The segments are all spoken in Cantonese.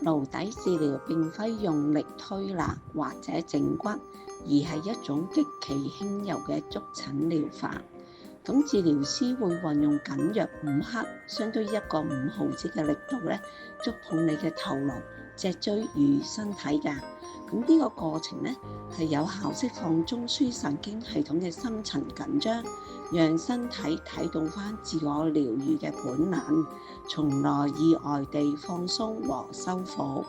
顱底治療並非用力推拿或者整骨，而係一種極其輕柔嘅觸診療法。咁治療師會運用僅約5克，相當於1個5毫子嘅力度咧，觸碰你嘅頭顱、脊椎與身體㗎。咁呢個過程咧係有效釋放中樞神經系統嘅深層緊張，讓身體啟動返自我療癒嘅本能，從內意外地放鬆和修復。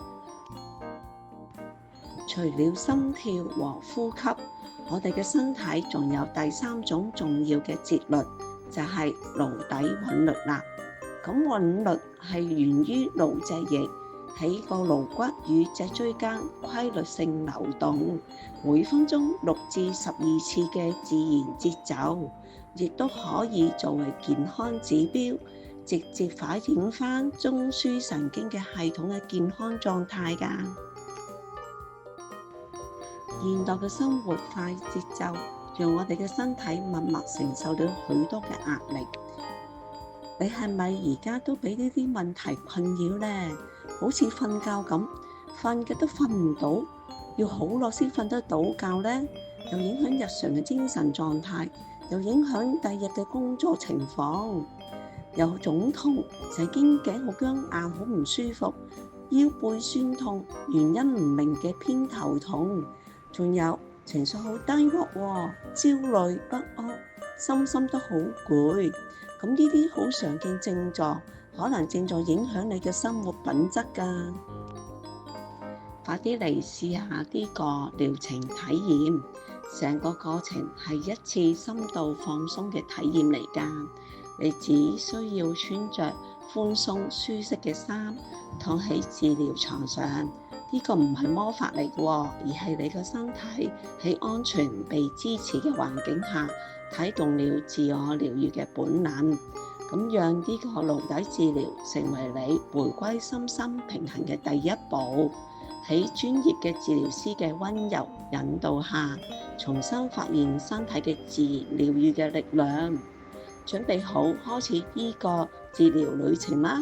除了心跳和呼吸，我哋嘅身體仲有第3種重要嘅節律，就係顱底韻律啦。咁韻律係源於顱脊液喺個顱骨與脊椎間規律性流動，每分鐘6至12次嘅自然節奏，亦都可以作為健康指標，直接反映返中樞神經嘅系統嘅健康狀態㗎。現代嘅生活快節奏，讓我哋嘅身體默默承受了許多嘅壓力。你係咪而家都俾呢啲問題困擾呢？好似瞓覺咁，瞓嘅都瞓唔到，要好耐先瞓得到覺呢，又影響日常嘅精神狀態，又影響第二日嘅工作情況，又腫痛，成肩頸好僵硬，好唔舒服，腰背酸痛，原因唔明嘅偏頭痛。仲有情緒好低落喎，焦慮不安，身心都好攰。咁呢啲好常見症狀，可能正在影響你嘅生活品質㗎。快啲嚟試下呢個療程體驗，成個過程係一次深度放鬆嘅體驗嚟㗎。你只需要穿着寬鬆舒適嘅衫，躺喺治療床上。呢個唔係魔法嚟嘅，而係你個身體喺安全被支持嘅環境下，啟動了自我療癒嘅本能。咁讓呢個顱底治療成為你回歸身心平衡嘅第一步。喺專業嘅治療師嘅溫柔引導下，重新發現身體嘅自然療癒嘅力量。準備好開始呢個治療旅程啦！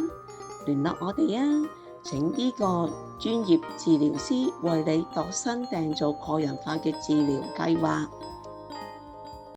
聯絡我哋啊！請呢個專業治療師為你度身訂造個人化嘅治療計劃。